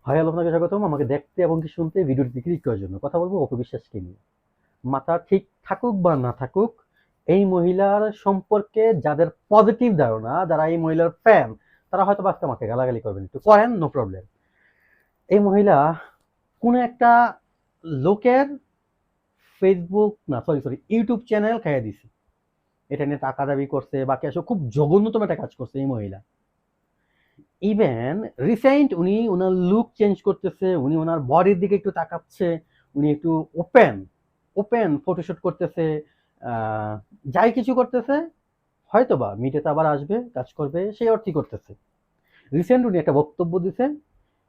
High, hello, আপনাকে স্বাগতম আমাকে দেখতে এবং কি শুনতে ভিডিওটি ক্লিক করার জন্য। কথা বলবো অপু বিশ্বাসকে নিয়ে। মাথা ঠিক থাকুক বা না থাকুক, এই মহিলার সম্পর্কে যাদের পজিটিভ ধারণা, যারা এই মহিলার ফ্যান, তারা হয়তো আজকে আমাকে গালাগালি করবেন, একটু করেন, নো প্রবলেম। এই মহিলা কোনো একটা লোকের ফেসবুক না, সরি সরি, ইউটিউব চ্যানেল খাইয়ে দিছে। এটা নিয়ে টাকা দাবি করছে, বাকি আসলে খুব জঘন্যতম একটা কাজ করছে এই মহিলা। ইভেন রিসেন্ট উনি ওনার লুক চেঞ্জ করতেছে, উনি ওনার বডির দিকে একটু তাকাচ্ছে, উনি একটু ওপেন ওপেন ফটোশুট করতেছে, আহ, যাই কিছু করতেছে, হয়তো বা মিডিয়াতে আবার আসবে, কাজ করবে, সেই অর্থই করতেছে। রিসেন্ট উনি একটা বক্তব্য দিছে,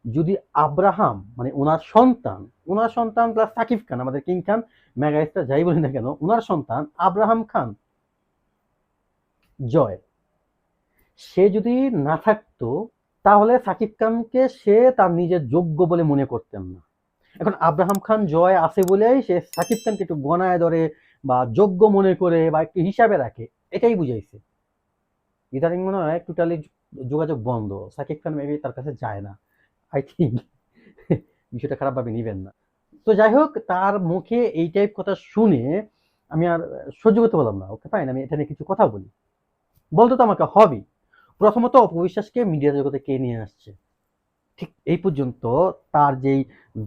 যদি আব্রাহাম মানে ওনার সন্তান প্লাস সাকিব খান, আমাদের কিং খান, মেগা স্টার, যাই বলি না কেন, ওনার সন্তান আব্রাহাম খান জয়, সে যদি না থাকতো, তাহলে সাকিব খানকে সে তার নিজের যোগ্য বলে মনে করতেন না। এখন আব্রাহাম খান জয় আছে বলেই সে সাকিব খানকে একটু গণায় ধরে বা যোগ্য মনে করে বা একটু হিসাবে রাখে, এটাই বুঝাইছে। ইদানিং মনে হয় টোটালি যোগাযোগ বন্ধ, সাকিব খান মেবি তার কাছে যায় না, আই থিঙ্ক। বিষয়টা খারাপ ভাবে নিবেন না। তো যাই হোক, তার মুখে এই টাইপ কথা শুনে আমি আর সহ্য করতে পারলাম না। ওকে ফাইন, আমি এটা নিয়ে কিছু কথা বলি। বলতে তো আমাকে হবেই। প্রথমত অপবিশ্বাসকে মিডিয়া জগতে কে নিয়ে আসছে? ঠিক এই পর্যন্ত তার যেই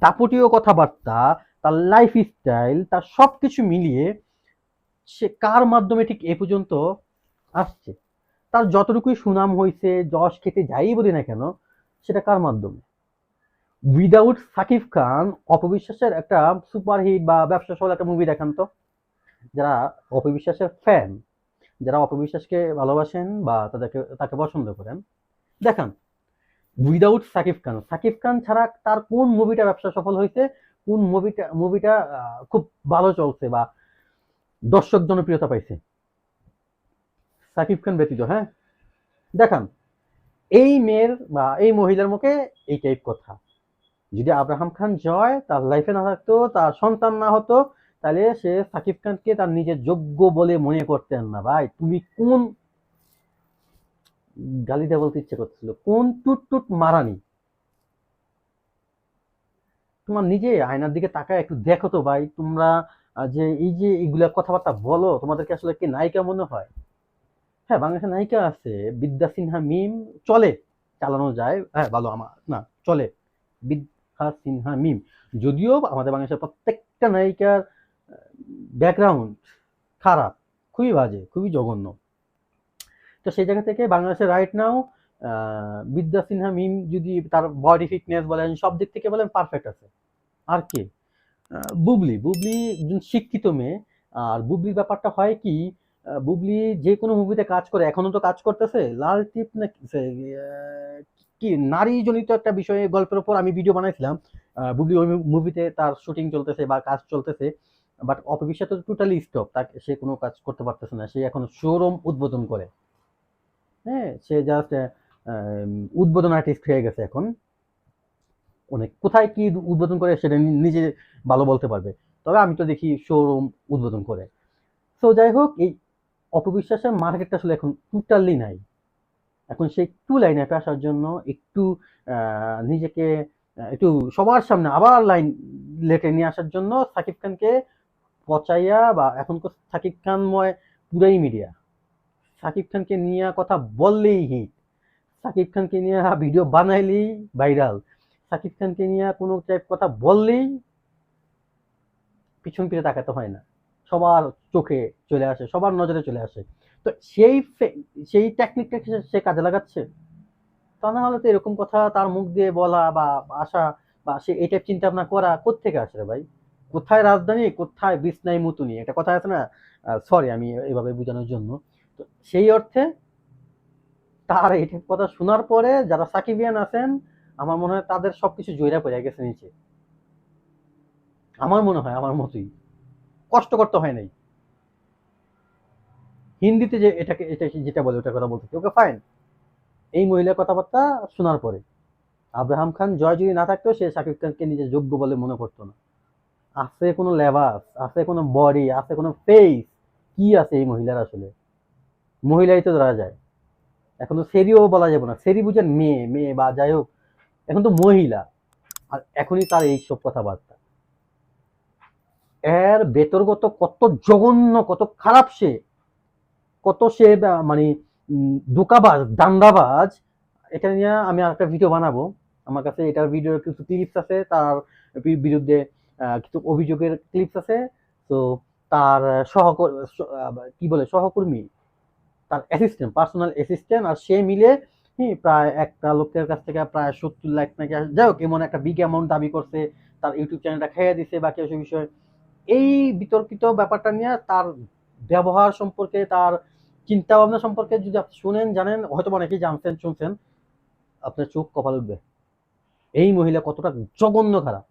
দাপটীয় কথাবার্তা, তার লাইফ স্টাইল, তার সবকিছু মিলিয়ে সে কার মাধ্যমে ঠিক এ পর্যন্ত আসছে? তার যতটুকুই সুনাম হয়েছে, যশ খেতে যাই বলি না কেন, সেটা কার মাধ্যমে? উইদাউট সাকিব খান অপবিশ্বাসের একটা সুপারহিট বা ব্যবসা সফল একটা মুভি দেখান তো। যারা অপবিশ্বাসের ফ্যান, যারা অপবিশ্বাসকে ভালোবাসেন বা তাকে পছন্দ করেন, দেখান। উইদাউট সাকিব খান ছাড়া তার কোন মুভিটা ব্যবসা সফল হয়েছে, কোন মুভিটা খুব ভালো চলছে বা দর্শক জনপ্রিয়তা পাইছে? সাকিব খান ব্যতীত, হ্যাঁ, দেখান। এই মেয়ের বা এই মহিলার মুখে এই টাইপ কথা। যদি আব্রাহাম খান জয় তার লাইফে না থাকতো, তার সন্তান না হতো, তাহলে সে সাকিব খানকে তার নিজের যোগ্য বলে মনে করতেন না। ভাই, তুমি কোন, গালিটা বলতে ইচ্ছে করতেছিল, কোন টুট টুট মারানি? তোমার নিজে আয়নার দিকে তাকায় একটু দেখো তো ভাই, তোমরা যে এই যে এইগুলা কথাবার্তা বলো, তোমাদেরকে আসলে কি নায়িকা মনে হয়? হ্যাঁ, বাংলাদেশের নায়িকা আছে, বিদ্যা সিনহা মিম, চলে, চালানো যায়, হ্যাঁ, ভালো, আমার না, চলে। বিদ্যা সিনহা মিম, যদিও আমাদের বাংলাদেশের প্রত্যেকটা নায়িকার ব্যাকগ্রাউন্ড খারাপ, খুবই বাজে, খুবই জঘন্য। তো সেই জায়গা থেকে বাংলাদেশের রাইট নাও বিদ্যা সিনহা মিম যদি তার বডি ফিটনেস বলেন, সব দিক থেকে বলেন, পারফেক্ট আছে। আর কি? বুবলি বুবলি একজন শিক্ষিত মেয়ে। আর বুবলির ব্যাপারটা হয় কি, বুবলি যে কোনো মুভিতে কাজ করে, এখনো তো কাজ করতেছে, লাল টিপ না কি নারী জনিত একটা বিষয়ে গল্পের উপর আমি ভিডিও বানাইছিলাম। বুবলি ওই মুভিতে তার শুটিং চলতেছে বা কাজ চলতেছে, বাট অপবিশ্বাস তো টোটালি স্টপ, তাকে সে কোনো কাজ করতে পারতেছে না, সে এখন শোরুম উদ্বোধন করে। হ্যাঁ, সে জাস্ট উদ্বোধন আর্টিস্ট হয়ে গেছে এখন। অনেক কোথায় কি উদ্বোধন করে সেটা নিজে ভালো বলতে পারবে। তবে আমি তো দেখি শোরুম উদ্বোধন করে। তো যাই হোক, এই অপবিশ্বাসের মার্কেটটা আসলে এখন টোটালি নাই। এখন সে একটু লাইন আপে আসার জন্য, একটু নিজেকে একটু সবার সামনে আবার লাইন লেটে নিয়ে আসার জন্য সাকিব খানকে পচাইয়া, বা এখন তো সাকিব খানময় পুরাই মিডিয়া। সাকিব খানকে নিয়ে কথা বললেই হিট, সাকিব খানকে নিয়ে ভিডিও বানাইলেই ভাইরাল, সাকিব খানকে নিয়ে কোনো টাইপ কথা বললেই পিছন ফিরে তাকাতে হয় না, সবার চোখে চলে আসে, সবার নজরে চলে আসে। তো সেই টেকনিকটা সে কাজে লাগাচ্ছে। তা না হলে তো এরকম কথা তার মুখ দিয়ে বলা বা আসা বা সে এই টাইপ চিন্তা ভাবনা করা কোত্থেকে আসে রে ভাই? কোথায় রাজধানী, কোথায় বিছনায় মুতুনি, একটা কথা আছে না? সরি আমি এভাবে বোঝানোর জন্য। তো সেই অর্থে তার এই টাইপ কথা শোনার পরে যারা সাকিবিয়ান আছেন, আমার মনে হয় তাদের সবকিছু জইরা পড়ে গেছে নিচে। আমার মনে হয়, আমার মতোই, কষ্ট করতে হয় নাই। হিন্দিতে যে এটাকে এটা যেটা বলে ওটার কথা বলতেছি, ওকে ফাইন। এই মহিলার কথাবার্তা শোনার পরে আব্রাহাম খান জয় যদি না থাকতো, সে শাকিব খানকে নিজের যোগ্য বলে মনে করতো না। আছে কোনো লেবাস, আছে কোনো বডি, আছে কোনো ফেস, কি আছে এই মহিলার আসলে? মহিলাই তো ধরা যায়, এখন তো সেরিও বলা যাবে না, সেরি বুঝেন মেয়ে মেয়ে বা যাই হোক, এখন তো মহিলা। আর এখনই তার এই সব কথাবার্তা। এর ভেতরগত কত জঘন্য, কত খারাপ সে, কত সে মানে ধোঁকাবাজ, দান্দাবাজ, এটা নিয়ে আমি আরেকটা ভিডিও বানাবো। আমার কাছে এটার ভিডিওর কিছু ক্লিপস আছে, তার বিরুদ্ধে কিছু অভিযোগের ক্লিপস আছে। তো তার কি বলে সহকর্মী, তার অ্যাসিস্ট্যান্ট, পার্সোনাল অ্যাসিস্ট্যান্ট আর সে মিলে প্রায় একটা লোকের কাছ থেকে প্রায় 70 লাখ নাকি, যাই হোক এমন একটা বিগ অ্যামাউন্ট দাবি করছে, তার ইউটিউব চ্যানেলটা খেয়ে দিছে বা কিছু বিষয়। এই বিতর্কিত ব্যাপারটা নিয়ে তার ব্যবহার সম্পর্কে, তার চিন্তা ভাবনা সম্পর্কে যদি আপনি শুনেন, জানেন, হয়তো অনেকেই জানতেন, শুনছেন, আপনার চোখ কপাল উঠবে এই মহিলা কতটা জঘন্য খারাপ।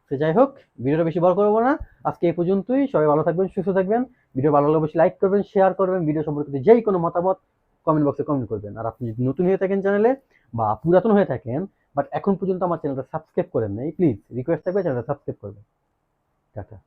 তো যাই হোক, ভিডিওটা বেশি বড় করবো না, আজকে এই পর্যন্তই। সবাই ভালো থাকবেন, সুস্থ থাকবেন। ভিডিও ভালো লাগলে অবশ্যই লাইক করবেন, শেয়ার করবেন। ভিডিও সম্পর্কিত যেই কোনো মতামত কমেন্ট বক্সে কমেন্ট করবেন। আর আপনি যদি নতুন হয়ে থাকেন চ্যানেলে, বা পুরাতন হয়ে থাকেন বাট এখন পর্যন্ত আমার চ্যানেলটা সাবস্ক্রাইব করেন নাই, প্লিজ রিকোয়েস্ট থাকবে চ্যানেলটা সাবস্ক্রাইব করবেন। টাটা।